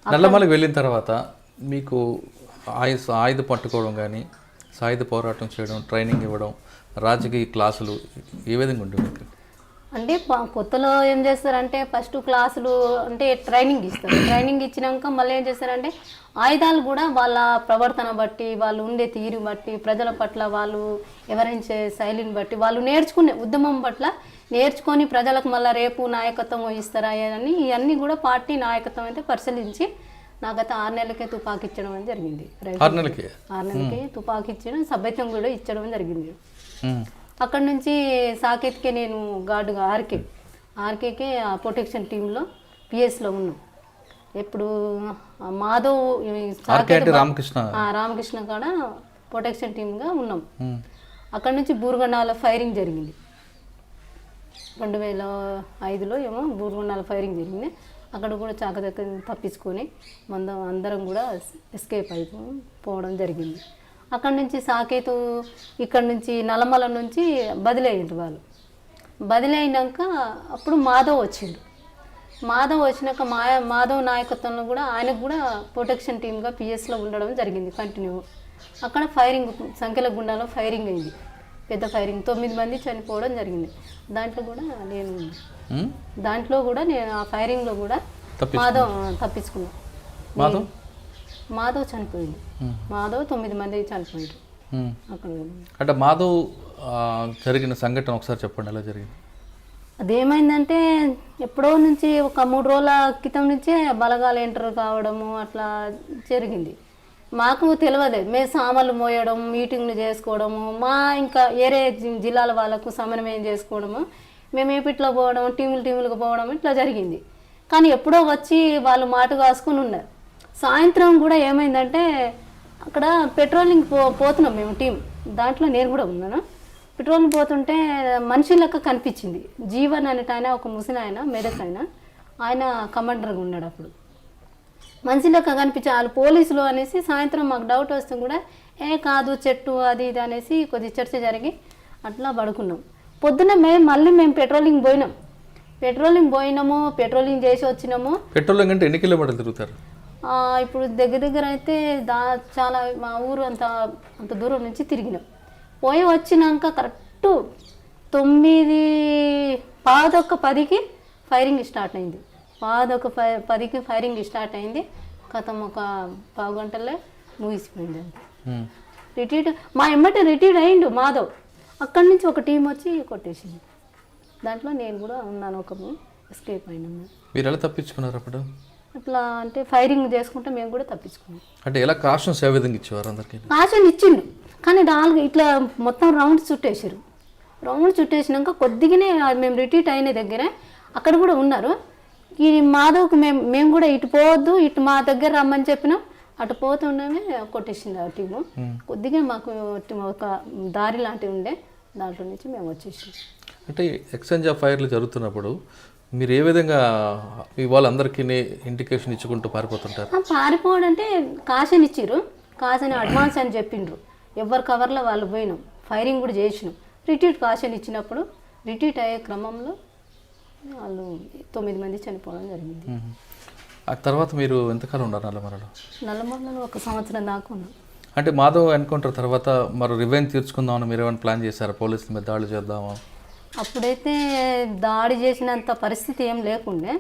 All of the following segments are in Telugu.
నల్లమలకి వెళ్ళిన తర్వాత మీకు ఆయుధ పట్టుకోవడం కానీ సాయుధ పోరాటం చేయడం ట్రైనింగ్ ఇవ్వడం రాజకీయ క్లాసులు ఏ విధంగా ఉంటుంది మీకు? అంటే కొత్తలో ఏం చేస్తారంటే ఫస్ట్ క్లాసులు అంటే ట్రైనింగ్ ఇస్తారు. ట్రైనింగ్ ఇచ్చినాక మళ్ళీ ఏం చేస్తారంటే ఆయుధాలు కూడా వాళ్ళ ప్రవర్తన బట్టి, వాళ్ళు ఉండే తీరు బట్టి, ప్రజల పట్ల వాళ్ళు వివరించే శైలిని బట్టి, వాళ్ళు నేర్చుకునే ఉద్యమం పట్ల నేర్చుకొని ప్రజలకు మళ్ళీ రేపు నాయకత్వం వహిస్తారా అని ఇవన్నీ కూడా పార్టీ నాయకత్వం అయితే పరిశీలించి నాకైతే 6 నెలలకే తుపాకీ ఇచ్చడం అని జరిగింది. 6 నెలలకే తుపాకీ ఇచ్చడం, సభ్యత్వం కూడా ఇచ్చడం జరిగింది. అక్కడ నుంచి సాకేత్కే నేను గార్డుగా ఆర్కేకే ప్రొటెక్షన్ టీంలో పిఎస్లో ఉన్నాం. ఎప్పుడు మాధవ్ రామకృష్ణ కాడ ప్రొటెక్షన్ టీమ్గా ఉన్నాం. అక్కడ నుంచి బూరుగొండలో ఫైరింగ్ జరిగింది. 2005లో ఏమో బూరుగొండలో ఫైరింగ్ జరిగింది. అక్కడ కూడా చాకచక్క తప్పించుకొని అందరం కూడా ఎస్కేప్ అయిపోవడం జరిగింది. అక్కడ నుంచి సాకేతు ఇక్కడ నుంచి నల్లమల నుంచి బదిలీ అయ్యిండ్రు వాళ్ళు. బదిలీ అయినాక అప్పుడు మాధవ్ వచ్చిండు. మాధవ్ వచ్చినాక మాధవ్ నాయకత్వంలో కూడా ఆయనకు కూడా ప్రొటెక్షన్ టీమ్గా పిఎస్లో ఉండడం జరిగింది కంటిన్యూ. అక్కడ ఫైరింగ్ సంఖ్యల గుండాలో ఫైరింగ్ అయింది, పెద్ద ఫైరింగ్, 9 మంది చనిపోవడం జరిగింది. దాంట్లో కూడా నేను ఆ ఫైరింగ్లో కూడా మాధవ్ తప్పించుకున్నాను. మాధవ్ చనిపోయింది. 9 మంది చనిపోయారు అక్కడ. అంటే మాధవ్ జరిగిన సంఘటన ఒకసారి చెప్పండి, ఎలా జరిగింది? అదేమైందంటే ఎప్పుడో నుంచి ఒక 3 రోజుల క్రితం నుంచే బలగాలు ఎంటర్ కావడము అట్లా జరిగింది. మాకు తెలియదు. మేము సామాన్లు మోయడం, మీటింగ్లు చేసుకోవడము, ఇంకా వేరే జిల్లాల వాళ్ళకు సమన్వయం చేసుకోవడము, మేము ఏపిట్లో పోవడం, టీములకు పోవడం ఇట్లా జరిగింది. కానీ ఎప్పుడో వచ్చి వాళ్ళు మాట కాసుకుని ఉన్నారు. సాయంత్రం కూడా ఏమైందంటే అక్కడ పెట్రోలింగ్ పోతున్నాం మేము టీం, దాంట్లో నేను కూడా ఉన్నాను. పెట్రోలింగ్ పోతుంటే మనిషి లెక్క కనిపించింది. జీవన్ అనేట ఆయన, ఒక ముసిన ఆయన, మెదక్ ఆయన కమాండర్గా ఉన్నాడు. అప్పుడు మనిషి లెక్క కనిపించి వాళ్ళు పోలీసులు అనేసి సాయంత్రం మాకు డౌట్ వస్తే కూడా కాదు చెట్టు అది ఇది అనేసి కొద్ది చర్చ జరిగి అట్లా పడుకున్నాం. పొద్దున్న మేము పెట్రోలింగ్ పోయినాము, పెట్రోలింగ్ చేసి వచ్చినాము. పెట్రోలింగ్ అంటే ఎన్ని కిలోమీటర్లు తిరుగుతారు? ఇప్పుడు దగ్గర అయితే చాలా మా ఊరు అంత దూరం నుంచి తిరిగినాం. పోయి వచ్చినాక కరెక్ట్ 9:10కి ఫైరింగ్ స్టార్ట్ అయింది. 10:10కి ఫైరింగ్ స్టార్ట్ అయింది. కథం ఒక 15 గంటలే ముగిసిపోయింది. మా ఎమ్మటే రిటైర్డ్ అయ్యిండు మాధవ్. అక్కడి నుంచి ఒక టీం వచ్చి కొట్టేసింది. దాంట్లో నేను కూడా ఉన్నాను, ఒక ఎస్కేప్ అయినాము. మీరు ఎలా తప్పించుకున్నారు అప్పుడు? అట్లా అంటే ఫైరింగ్ చేసుకుంటే మేము కూడా తప్పించుకున్నాం. అంటే ఎలా కాషన్స్ ఏ విధంగా ఇచ్చేవారు? అందరికీ కాషన్ ఇచ్చిండు, కానీ ఇట్లా మొత్తం రౌండ్ చుట్టేసారు. రౌండ్ చుట్టేసినాక కొద్దిగానే మేము రిట్రీట్ అయిన దగ్గర అక్కడ కూడా ఉన్నారు. ఈ మాధవ్కి మేము కూడా ఇటు పోవద్దు, ఇటు మా దగ్గర రమ్మని చెప్పినాం. అటు పోతుండమే కొట్టేసింది ఆ టీము. కొద్దిగా మాకు ఒక దారి లాంటివి ఉండే, దాంట్లో నుంచి మేము వచ్చేసాం. అంటే ఎక్స్చేంజ్ ఆఫ్ ఫైర్లు జరుగుతున్నప్పుడు మీరు ఏ విధంగా వాళ్ళందరికీ ఇండికేషన్ ఇచ్చుకుంటూ పారిపోతుంటారు? పారిపోవడం అంటే కాషన్ ఇచ్చిర్రు, కాషన్ అడ్వాన్స్ అని చెప్పిండ్రు. ఎవరి కవర్లో వాళ్ళు పోయినాం, ఫైరింగ్ కూడా చేసినాం. రిట్రీట్ కాషన్ ఇచ్చినప్పుడు రిట్రీట్ అయ్యే క్రమంలో వాళ్ళు 9 మంది చనిపోవడం జరిగింది. ఆ తర్వాత మీరు ఎంతకాలం ఉన్నారు నల్లమలలో? 1 సంవత్సరం దాకా ఉన్నాం. అంటే మాధవ్ ఎన్కౌంటర్ తర్వాత మరి రివెంజ్ తీర్చుకుందామని మీరు ఏమైనా ప్లాన్ చేశారా? పోలీసుల మీద దాడులు చేద్దామా? అప్పుడైతే దాడి చేసినంత పరిస్థితి ఏం లేకుండే.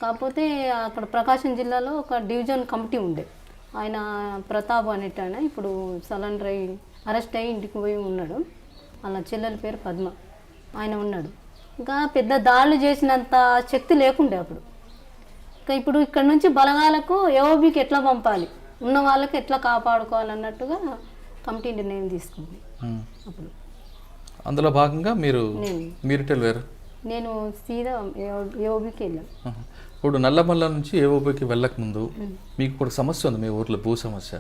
కాకపోతే అక్కడ ప్రకాశం జిల్లాలో ఒక డివిజన్ కమిటీ ఉండే, ఆయన ప్రతాప్ అనేట ఆయన ఇప్పుడు సరెండర్ అరెస్ట్ అయ్యి ఇంటికి పోయి ఉన్నాడు. వాళ్ళ చెల్లెల పేరు పద్మ, ఆయన ఉన్నాడు. ఇంకా పెద్ద దాడులు చేసినంత శక్తి లేకుండే అప్పుడు. ఇంకా ఇప్పుడు ఇక్కడ నుంచి బలగాలకు ఏఓబీకి ఎట్లా పంపాలి, ఉన్న వాళ్ళకి ఎట్లా కాపాడుకోవాలన్నట్టుగా కమిటీ నిర్ణయం తీసుకుంది. అప్పుడు అందులో భాగంగా మీరు వెళ్ళారు? నేను సీదా ఏఓబీకి వెళ్ళాను. ఇప్పుడు నల్లమల్ల నుంచి ఏఓబీకి వెళ్ళక ముందు మీకు కూడా సమస్య ఉంది మీ ఊర్లో, భూ సమస్య.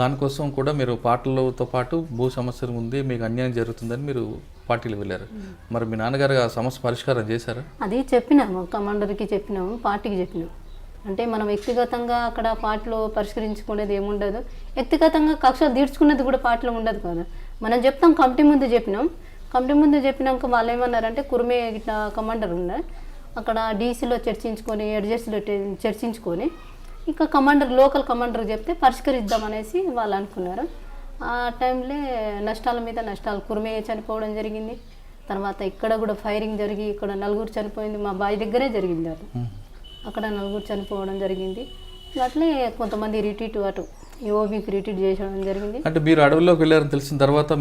దానికోసం కూడా మీరు పార్టీలతో పాటు భూ సమస్య ఉంది, మీకు అన్యాయం జరుగుతుందని మీరు పార్టీలు వెళ్ళారు. మరి మీ నాన్నగారు ఆ సమస్య పరిష్కారం చేశారా? అది చెప్పినాము, కమాండర్కి చెప్పినాము, పార్టీకి చెప్పినాము. అంటే మనం వ్యక్తిగతంగా అక్కడ పార్టీలో పరిష్కరించుకునేది ఏముండదు, వ్యక్తిగతంగా కక్షలు తీర్చుకునేది కూడా పార్టీలో ఉండదు కదా. మనం చెప్తాం, కమిటీ ముందు చెప్పినాం. కమిటీ ముందు చెప్పినాక వాళ్ళు ఏమన్నారంటే కుర్మే ఇట్లా కమాండర్ ఉన్నారు, అక్కడ డీసీలో చర్చించుకొని, ఎడ్జెస్లో చర్చించుకొని ఇక లోకల్ కమాండర్ చెప్తే పరిష్కరిద్దామనేసి వాళ్ళు అనుకున్నారు. ఆ టైంలో నష్టాల మీద నష్టాలు, కుర్మయ్య చనిపోవడం జరిగింది. తర్వాత ఇక్కడ కూడా ఫైరింగ్ జరిగి ఇక్కడ నలుగురు చనిపోయింది. మా బావి దగ్గరే జరిగింది అది. అక్కడ నలుగురు చనిపోవడం జరిగింది. అట్లే కొంతమంది రిట్రీట్ అటు ఓబీకి రిట్రీట్ చేయడం జరిగింది. అంటే మీరు అడవుల్లోకి వెళ్ళారని తెలిసిన తర్వాత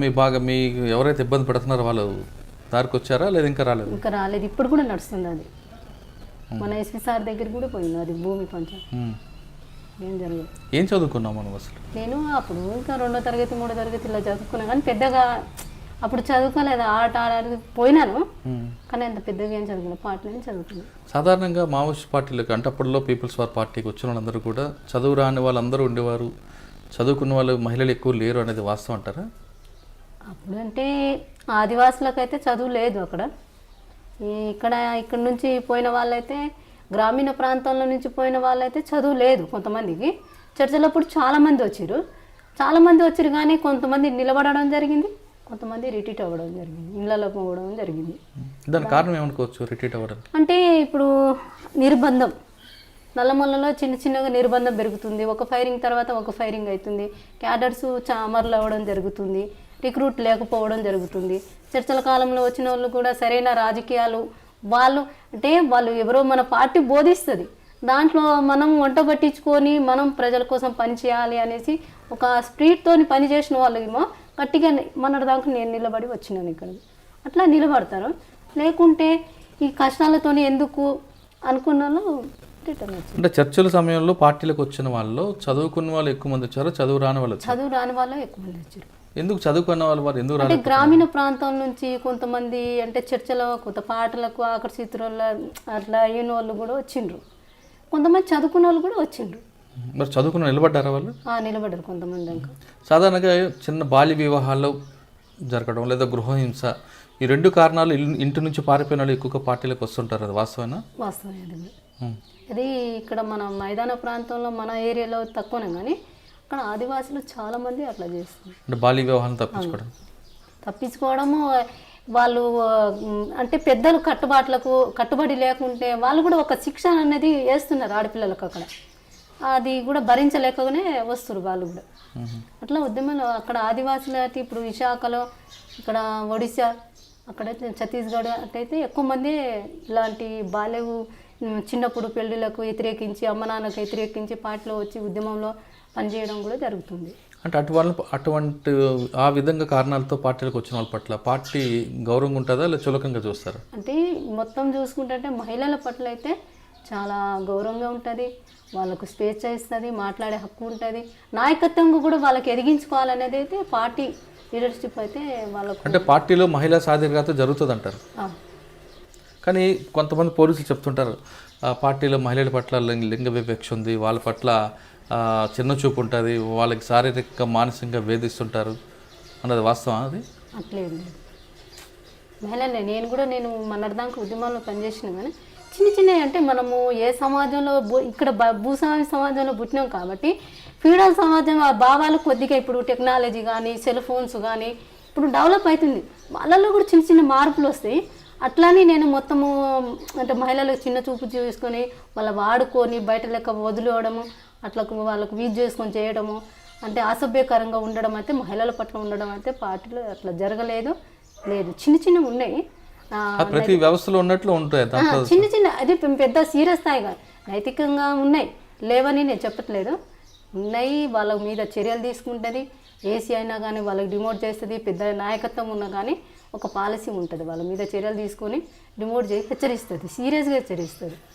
మీ ఎవరైతే ఇబ్బంది పడుతున్నారో వాళ్ళు దారికి వచ్చారా లేదా ఇంకా రాలేదు? ఇంకా రాలేదు, ఇప్పుడు కూడా నడుస్తుంది అది. మన ఎస్పీ సార్ దగ్గర కూడా పోయింది అది భూమి పంచాయతీ. ఏం జరగదు. ఏం చదువుకున్నాం మనం అసలు? నేను అప్పుడు ఇంకా 2వ తరగతి 3వ తరగతి ఇలా చదువుకున్నాను, కానీ పెద్దగా అప్పుడు చదువుకోలేదు. ఆట ఆడడానికి పోయినాను, కానీ అంత పెద్దగా ఏం చదువుకున్నాను, పాటలు చదువుకున్నాను. సాధారణంగా మావోయిస్ట్ పార్టీలకు అంటే అప్పట్లో పీపుల్స్ వార్ పార్టీకి వచ్చిన వాళ్ళందరూ కూడా చదువు రాని వాళ్ళందరూ ఉండేవారు, చదువుకున్న వాళ్ళు మహిళలు ఎక్కువ లేరు అనేది వాస్తవం అంటారా? అప్పుడు అంటే ఆదివాసులకైతే చదువు లేదు అక్కడ. ఇక్కడ నుంచి పోయిన వాళ్ళైతే, గ్రామీణ ప్రాంతంలో నుంచి పోయిన వాళ్ళైతే చదువు లేదు కొంతమందికి. చర్చలప్పుడు చాలామంది వచ్చారు కానీ కొంతమంది నిలబడడం జరిగింది, కొంతమంది రిట్రీట్ అవ్వడం జరిగింది, ఇళ్ళలో పోవడం జరిగింది. దాని కారణం ఏమనుకోవచ్చు రిట్రీట్ అవ్వడం అంటే? ఇప్పుడు నిర్బంధం, నల్లమల్లలో చిన్నగా నిర్బంధం పెరుగుతుంది. ఒక ఫైరింగ్ తర్వాత ఒక ఫైరింగ్ అవుతుంది. క్యాడర్స్ అమరులు అవ్వడం జరుగుతుంది, రిక్రూట్ లేకపోవడం జరుగుతుంది. చర్చల కాలంలో వచ్చిన వాళ్ళు కూడా సరైన రాజకీయాలు వాళ్ళు ఎవరో మన పార్టీ బోధిస్తుంది, దాంట్లో మనం వంట పట్టించుకొని మనం ప్రజల కోసం పని చేయాలి అనేసి ఒక స్పిరిట్తోని పని చేసిన వాళ్ళు ఏమో గట్టిగా మన దాకా నేను నిలబడి వచ్చినాను ఇక్కడ. అట్లా నిలబడతారు. లేకుంటే ఈ కష్టాలతోని ఎందుకు అనుకున్న వాళ్ళు రిటర్న్ వచ్చారు. అంటే చర్చల సమయంలో పార్టీలకు వచ్చిన వాళ్ళు చదువుకున్న వాళ్ళు ఎక్కువ మంది వచ్చారు, చదువు రాని వాళ్ళు ఎక్కువ మంది వచ్చారు. ఎందుకు చదువుకున్న వాళ్ళు ఎందుకు అంటే గ్రామీణ ప్రాంతం నుంచి కొంతమంది అంటే చర్చలో కొంత పాటలకు ఆకర్షితుల అట్లా అయిన వాళ్ళు కూడా వచ్చిండ్రు, కొంతమంది చదువుకున్న వాళ్ళు కూడా వచ్చిండ్రు. మరి చదువుకున్న నిలబడ్డారా వాళ్ళు? నిలబడ్డారు కొంతమంది. ఇంకా సాధారణంగా చిన్న బాల్య వివాహాలు జరగడం లేదా గృహహింస, ఈ 2 కారణాలు ఇంటి నుంచి పారిపోయిన వాళ్ళు ఎక్కువగా పార్టీలకు వస్తుంటారు, అది వాస్తవేనా? వాస్తవమే. అది ఇక్కడ మన మైదాన ప్రాంతంలో మన ఏరియాలో తక్కువనే, కానీ అక్కడ ఆదివాసులు చాలా మంది అట్లా చేస్తారు. అంటే బాల్య వివాహాలను తప్పించుకోవడము, వాళ్ళు అంటే పెద్దలు కట్టుబడి లేకుంటే వాళ్ళు కూడా ఒక శిక్షణ అనేది వేస్తున్నారు ఆడపిల్లలకు అక్కడ. అది కూడా భరించలేకనే వస్తారు వాళ్ళు కూడా. అట్లా ఉద్యమంలో అక్కడ ఆదివాసులు అయితే ఇప్పుడు విశాఖలో, ఇక్కడ ఒడిశా, అక్కడైతే ఛత్తీస్గఢ్ అట్లయితే ఎక్కువ మంది ఇలాంటి చిన్నప్పుడు పెళ్ళిళ్ళకు వ్యతిరేకించి, అమ్మ నాన్నకు వ్యతిరేకించి పార్టీలో వచ్చి ఉద్యమంలో పనిచేయడం కూడా జరుగుతుంది. అంటే అటువంటి ఆ విధంగా కారణాలతో పార్టీలకు వచ్చిన వాళ్ళ పట్ల పార్టీ గౌరవంగా ఉంటుందా లేదా చులకంగా చూస్తారా? అంటే మొత్తం చూసుకుంటే మహిళల పట్ల అయితే చాలా గౌరవంగా ఉంటుంది, వాళ్ళకు స్వేచ్ఛ ఇస్తుంది, మాట్లాడే హక్కు ఉంటుంది, నాయకత్వంగా కూడా వాళ్ళకి ఎదిగించుకోవాలనేది అయితే పార్టీ లీడర్షిప్ అయితే వాళ్ళకు. అంటే పార్టీలో మహిళా సాధికారత జరుగుతుంది అంటారు, కానీ కొంతమంది పోలీసులు చెప్తుంటారు పార్టీలో మహిళల పట్ల లింగ వివక్ష ఉంది, వాళ్ళ పట్ల చిన్న చూపు ఉంటుంది, వాళ్ళకి శారీరక మానసికంగా వేధిస్తుంటారు అన్నది వాస్తవం? అది అట్లేదు మహిళలే. నేను మొన్నటిదాకా ఉద్యమాల్లో పనిచేసిన, కానీ అంటే మనము ఏ సమాజంలో ఇక్కడ భూస్వామి సమాజంలో పుట్టినాం కాబట్టి ఫ్యూడల్ సమాజం ఆ భావాలు కొద్దిగా ఇప్పుడు టెక్నాలజీ కానీ సెల్ ఫోన్స్ కానీ ఇప్పుడు డెవలప్ అవుతుంది, వాళ్ళల్లో కూడా చిన్న మార్పులు వస్తాయి. అట్లానే నేను మొత్తము అంటే మహిళలకు చిన్న చూపు చూసుకొని వాళ్ళ వాడుకొని బయట లెక్క వదిలేయడము, అట్లా వాళ్ళకు వీజ్ చేసుకొని చేయడము, అంటే అసభ్యకరంగా ఉండడం అయితే మహిళల పట్ల ఉండడం అయితే పార్టీలో అట్లా జరగలేదు. చిన్నవి ఉన్నాయి, ప్రతి వ్యవస్థలో ఉన్నట్లు ఉంటాయి చిన్న అది పెద్ద సీరియస్ స్థాయిగా నైతికంగా ఉన్నాయి, లేవని నేను చెప్పట్లేదు, ఉన్నాయి. వాళ్ళ మీద చర్యలు తీసుకుంటుంది, ఏసీ అయినా కానీ వాళ్ళకి డిమోట్ చేస్తుంది, పెద్ద నాయకత్వం ఉన్నా కానీ ఒక పాలసీ ఉంటుంది, వాళ్ళ మీద చర్యలు తీసుకొని డిమోట్ చేసి హెచ్చరిస్తుంది, సీరియస్గా హెచ్చరిస్తుంది.